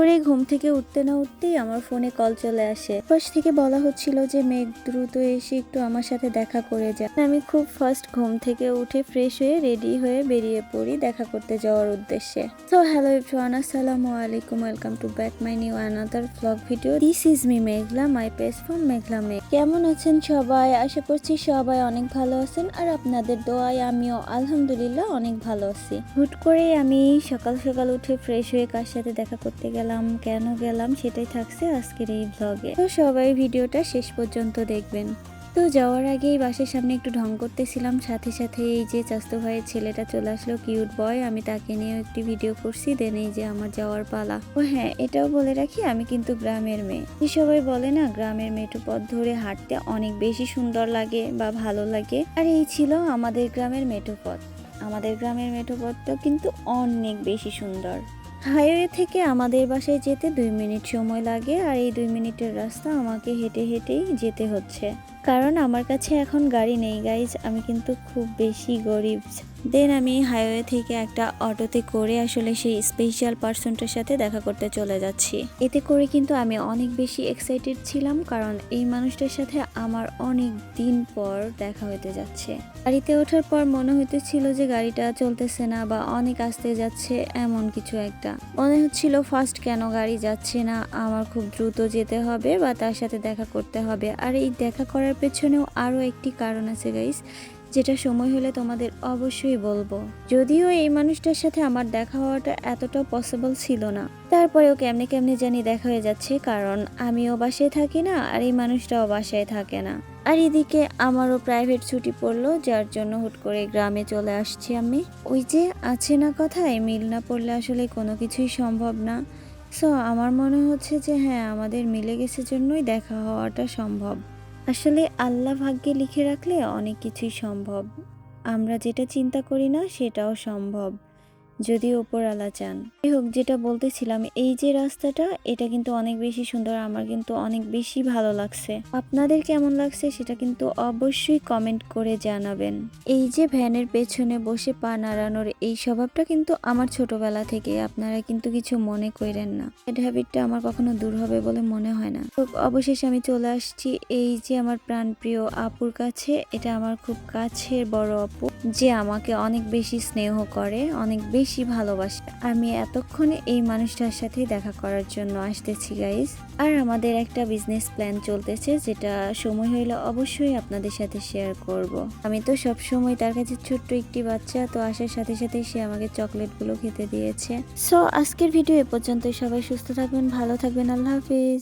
করে ঘুম থেকে উঠতে না উঠতেই আমার ফোনে কল চলে আসে। পাশ থেকে বলা হচ্ছিল যে মেঘ দ্রুত এসে একটু আমার সাথে দেখা করে যায়। আমি খুব ফার্স্ট ঘুম থেকে উঠে ফ্রেশ হয়ে রেডি হয়ে বেরিয়ে পড়ি দেখা করতে যাওয়ার উদ্দেশ্যে। সো হ্যালো এভরিওয়ান, আসসালামু আলাইকুম, welcome to back my new another vlog video. This is me Meghla, my page from Meghla Megh. কেমন আছেন সবাই? আশা করছি সবাই অনেক ভালো আছেন, আর আপনাদের দোয়ায় আমিও আলহামদুলিল্লাহ অনেক ভালো আছি। হুট করে আমি সকাল সকাল উঠে ফ্রেশ হয়ে কার সাথে দেখা করতে গেলাম, কেন গেলাম, সেটাই থাকছে আজকের এই ভ্লগে। তো সবাই ভিডিওটা শেষ পর্যন্ত দেখবেন। তো যাওয়ার আগেই বাসার সামনে একটু ঢং করতেছিলাম, সাথে সাথে এই যে চাচতো ভাইয়ের ছেলেটা চলে আসলো, কিউট বয়। আমি তাকে নিয়ে একটি ভিডিও করছি, দেন এই যে আমার যাওয়ার পালা। ও হ্যাঁ, এটাও বলে রাখি আমি কিন্তু গ্রামের মেয়ে। সবাই বলে না গ্রামের মেঠো পথ ধরে হাঁটতে অনেক বেশি সুন্দর লাগে বা ভালো লাগে, আর এই ছিল আমাদের গ্রামের মেঠো পথ। আমাদের গ্রামের মেঠো পথটা কিন্তু অনেক বেশি সুন্দর। হাইওয়ে থেকে আমাদের বাসায় যেতে 2 মিনিট সময় লাগে, আর এই 2 মিনিটের রাস্তা আমাকে হেঁটে হেঁটেই যেতে হচ্ছে, কারণ আমার কাছে এখন গাড়ি নেই গাইজ। আমি কিন্তু খুব বেশি গরিব। দেন আমি হাইওয়ে থেকে একটা অটোতে করে আসলে সেই স্পেশাল পার্সনটার সাথে দেখা করতে চলে যাচ্ছি। এতে করে কিন্তু আমি অনেক বেশি এক্সাইটেড ছিলাম, কারণ এই মানুষটার সাথে আমার অনেক দিন পর দেখা হতে যাচ্ছে। গাড়িতে ওঠার পর মনে হইতেছিল যে গাড়িটা চলতেছে না বা অনেক আস্তে যাচ্ছে, এমন কিছু একটা মনে হচ্ছিল। ফার্স্ট কেন গাড়ি যাচ্ছে না, আমার খুব দ্রুত যেতে হবে বা তার সাথে দেখা করতে হবে। আর এই দেখা করার পেছনেও আরো একটি কারণ আছে গাইস, যেটা সময় হলে তোমাদের অবশ্যই বলবো। যদিও এই মানুষটার সাথে আমার দেখা হওয়াটা এতটা পসিবল ছিল না, তারপরেও কেমনে কেমনে জানি দেখা হয়ে যাচ্ছে, কারণ আমিও বাসায় থাকি না আর এই মানুষটাও বাসায় থাকে না। আর এদিকে আমারও প্রাইভেট ছুটি পড়লো, যার জন্য হুট করে গ্রামে চলে আসছি আমি। ওই যে আছে না কথায়, মিল না পড়লে আসলে কোনো কিছুই সম্ভব না। সো আমার মনে হচ্ছে যে হ্যাঁ, আমাদের মিলে গেছে জন্যই দেখা হওয়াটা সম্ভব। আসলে আল্লাহ ভাগ্যে লিখে রাখলে অনেক কিছুই সম্ভব। আমরা যেটা চিন্তা করি না সেটাও সম্ভব, যদি ওপরওয়ালা চান। যাই হোক, যেটা বলতেছিলাম, এই যে রাস্তাটা, এটা কিন্তু অনেক বেশি সুন্দর। আমার কিন্তু অনেক বেশি ভালো লাগছে। আপনাদের কেমন লাগছে সেটা কিন্তু অবশ্যই কমেন্ট করে জানাবেন। এই যে ভ্যানের পেছনে বসে পা নাড়ানোর এই স্বভাবটা কিন্তু আমার ছোটবেলা থেকে, আপনারা কিন্তু কিছু মনে করেন না। এই হ্যাবিটটা আমার কখনো দূর হবে বলে মনে হয় না। তো অবশেষে আমি চলে আসছি এই যে আমার প্রাণপ্রিয় আপুর কাছে। এটা আমার খুব কাছের বড় আপু, যে আমাকে অনেক বেশি স্নেহ করে, অনেক বেশি ভালোবাসে। আমি এতক্ষণে এই মানুষটার সাথে দেখা করার জন্য আসতেছি গাইস। আর আমাদের একটা বিজনেস প্ল্যান চলতেছে, যেটা সময় হইলে অবশ্যই আপনাদের সাথে শেয়ার করব। আমি তো সব সময় তার কাছে ছোট্ট একটি বাচ্চা, তো আসার সাথে সাথে সে আমাকে চকলেটগুলো খেতে দিয়েছে। সো আজকের ভিডিও এ পর্যন্ত। সবাই সুস্থ থাকবেন, ভালো থাকবেন, আল্লাহ হাফিজ।